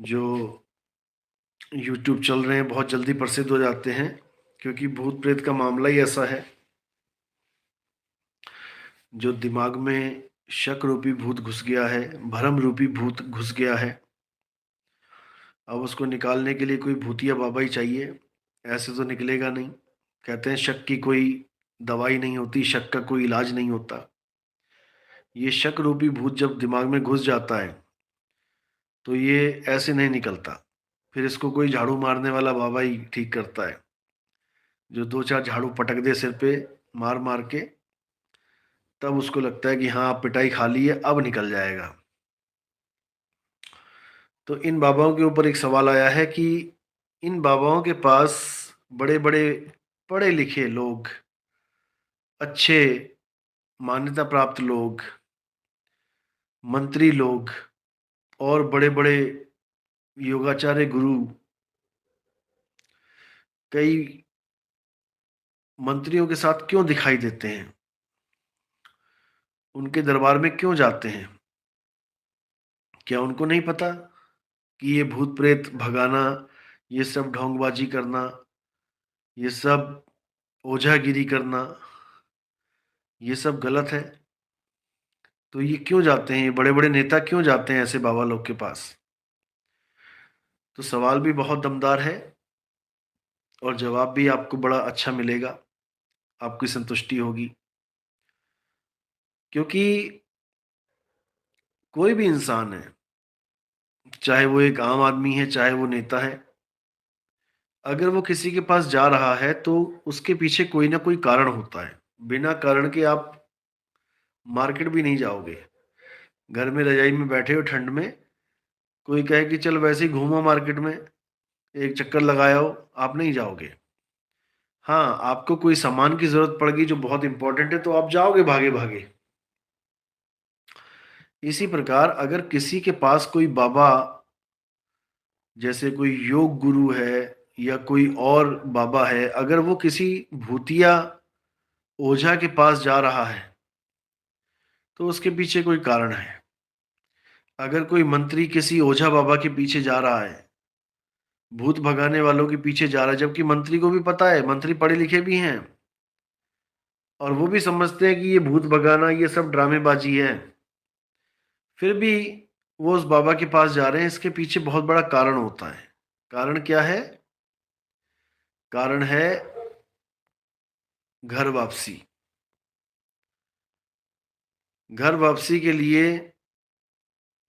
जो यूट्यूब चल रहे हैं बहुत जल्दी प्रसिद्ध हो जाते हैं, क्योंकि भूत प्रेत का मामला ही ऐसा है। जो दिमाग में शक रूपी भूत घुस गया है, भरम रूपी भूत घुस गया है, अब उसको निकालने के लिए कोई भूतिया बाबा ही चाहिए। ऐसे तो निकलेगा नहीं। कहते हैं शक की कोई दवाई नहीं होती, शक का कोई इलाज नहीं होता। ये शक रूपी भूत जब दिमाग में घुस जाता है तो ये ऐसे नहीं निकलता। फिर इसको कोई झाड़ू मारने वाला बाबा ही ठीक करता है, जो दो चार झाड़ू पटक दे सिर पे मार मार के, तब उसको लगता है कि हाँ अब पिटाई खा ली है, अब निकल जाएगा। तो इन बाबाओं के ऊपर एक सवाल आया है कि इन बाबाओं के पास बड़े बड़े पढ़े लिखे लोग, अच्छे मान्यता प्राप्त लोग, मंत्री लोग और बड़े बड़े योगाचार्य गुरु कई मंत्रियों के साथ क्यों दिखाई देते हैं, उनके दरबार में क्यों जाते हैं? क्या उनको नहीं पता कि ये भूत प्रेत भगाना, ये सब ढोंगबाजी करना, ये सब ओझागिरी करना, ये सब गलत है? तो ये क्यों जाते हैं, ये बड़े बड़े नेता क्यों जाते हैं ऐसे बाबा लोग के पास? तो सवाल भी बहुत दमदार है और जवाब भी आपको बड़ा अच्छा मिलेगा, आपकी संतुष्टि होगी। क्योंकि कोई भी इंसान है, चाहे वो एक आम आदमी है चाहे वो नेता है, अगर वो किसी के पास जा रहा है तो उसके पीछे कोई ना कोई कारण होता है। बिना कारण के आप मार्केट भी नहीं जाओगे। घर में रजाई में बैठे हो ठंड में, कोई कहे कि चल वैसे ही घूमो मार्केट में, एक चक्कर लगाया हो, आप नहीं जाओगे। हाँ, आपको कोई सामान की जरूरत पड़ गई जो बहुत इंपॉर्टेंट है तो आप जाओगे भागे भागे। इसी प्रकार अगर किसी के पास कोई बाबा, जैसे कोई योग गुरु है या कोई और बाबा है, अगर वो किसी भूतिया ओझा के पास जा रहा है तो उसके पीछे कोई कारण है। अगर कोई मंत्री किसी ओझा बाबा के पीछे जा रहा है, भूत भगाने वालों के पीछे जा रहा है, जबकि मंत्री को भी पता है, मंत्री पढ़े लिखे भी हैं और वो भी समझते हैं कि ये भूत भगाना ये सब ड्रामेबाजी है, फिर भी वो उस बाबा के पास जा रहे हैं, इसके पीछे बहुत बड़ा कारण होता है। कारण क्या है? कारण है घर वापसी। घर वापसी के लिए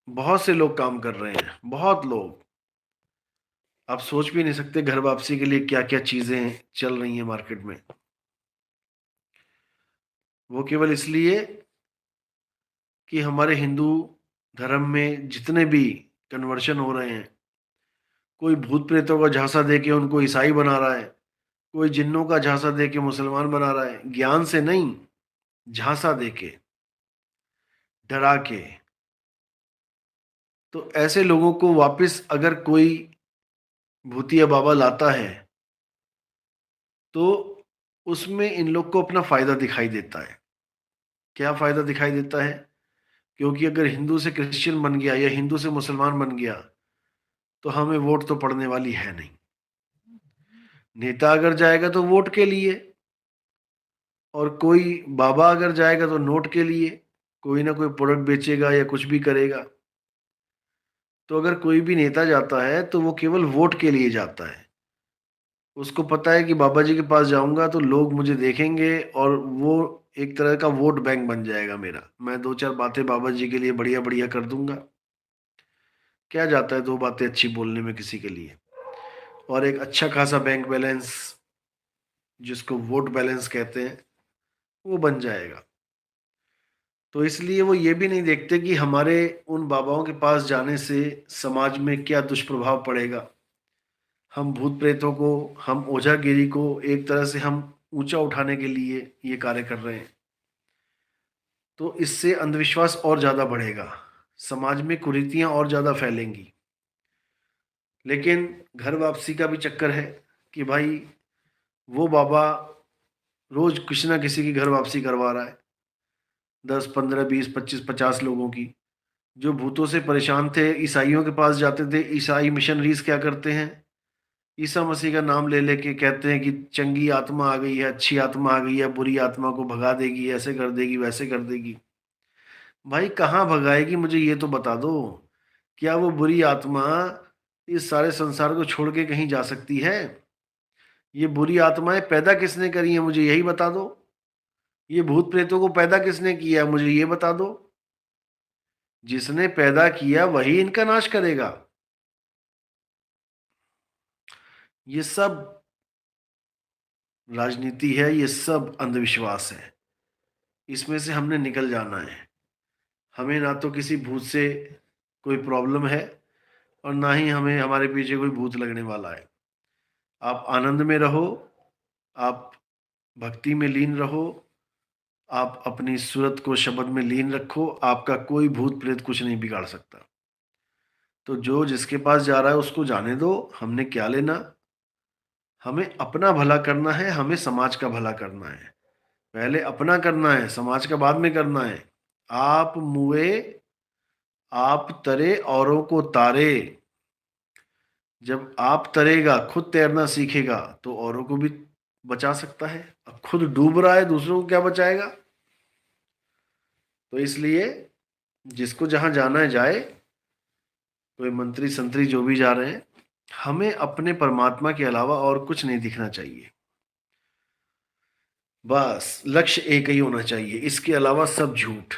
बहुत से लोग काम कर रहे हैं, बहुत लोग। आप सोच भी नहीं सकते घर वापसी के लिए क्या क्या चीजें चल रही हैं मार्केट में। वो केवल इसलिए कि हमारे हिंदू धर्म में जितने भी कन्वर्शन हो रहे हैं, कोई भूत प्रेतों का झांसा दे के उनको ईसाई बना रहा है, कोई जिन्नों का झांसा दे के मुसलमान बना रहा है, ज्ञान से नहीं, झांसा दे के, डरा के। तो ऐसे लोगों को वापस अगर कोई भूतिया बाबा लाता है तो उसमें इन लोग को अपना फायदा दिखाई देता है। क्या फायदा दिखाई देता है? क्योंकि अगर हिंदू से क्रिश्चियन बन गया या हिंदू से मुसलमान बन गया तो हमें वोट तो पड़ने वाली है नहीं। नेता अगर जाएगा तो वोट के लिए, और कोई बाबा अगर जाएगा तो नोट के लिए, कोई ना कोई प्रोडक्ट बेचेगा या कुछ भी करेगा। तो अगर कोई भी नेता जाता है तो वो केवल वोट के लिए जाता है। उसको पता है कि बाबा जी के पास जाऊंगा तो लोग मुझे देखेंगे और वो एक तरह का वोट बैंक बन जाएगा मेरा, मैं दो चार बातें बाबा जी के लिए बढ़िया बढ़िया कर दूंगा। क्या जाता है दो बातें अच्छी बोलने में किसी के लिए, और एक अच्छा खासा बैंक बैलेंस, जिसको वोट बैलेंस कहते हैं, वो बन जाएगा। तो इसलिए वो ये भी नहीं देखते कि हमारे उन बाबाओं के पास जाने से समाज में क्या दुष्प्रभाव पड़ेगा। हम भूत प्रेतों को, हम ओझागिरी को एक तरह से हम ऊंचा उठाने के लिए ये कार्य कर रहे हैं। तो इससे अंधविश्वास और ज्यादा बढ़ेगा, समाज में कुरीतियां और ज्यादा फैलेंगी। लेकिन घर वापसी का भी चक्कर है कि भाई वो बाबा रोज किसी ना किसी की घर वापसी करवा रहा है, 10 15 20 25 50 लोगों की। जो भूतों से परेशान थे ईसाइयों के पास जाते थे। ईसाई मिशनरीज क्या करते हैं, ईसा मसीह का नाम ले लेके कहते हैं कि चंगी आत्मा आ गई है, अच्छी आत्मा आ गई है, बुरी आत्मा को भगा देगी, ऐसे कर देगी, वैसे कर देगी। भाई कहाँ भगाएगी, मुझे ये तो बता दो। क्या वो बुरी आत्मा इस सारे संसार को छोड़ के कहीं जा सकती है? ये बुरी आत्माएं पैदा किसने करी है, मुझे यही बता दो। ये भूत प्रेतों को पैदा किसने किया, मुझे ये बता दो। जिसने पैदा किया वही इनका नाश करेगा। ये सब राजनीति है, ये सब अंधविश्वास है। इसमें से हमने निकल जाना है। हमें ना तो किसी भूत से कोई प्रॉब्लम है, और ना ही हमें हमारे पीछे कोई भूत लगने वाला है। आप आनंद में रहो, आप भक्ति में लीन रहो, आप अपनी सूरत को शब्द में लीन रखो, आपका कोई भूत प्रेत कुछ नहीं बिगाड़ सकता। तो जो जिसके पास जा रहा है उसको जाने दो, हमने क्या लेना। हमें अपना भला करना है, हमें समाज का भला करना है। पहले अपना करना है, समाज का बाद में करना है। आप मुए आप तरे औरों को तारे। जब आप तरेगा, खुद तैरना सीखेगा, तो औरों को भी बचा सकता है। अब खुद डूब रहा है, दूसरों को क्या बचाएगा? तो इसलिए जिसको जहां जाना है जाए, कोई मंत्री संतरी जो भी जा रहे हैं, हमें अपने परमात्मा के अलावा और कुछ नहीं दिखना चाहिए। बस लक्ष्य एक ही होना चाहिए, इसके अलावा सब झूठ।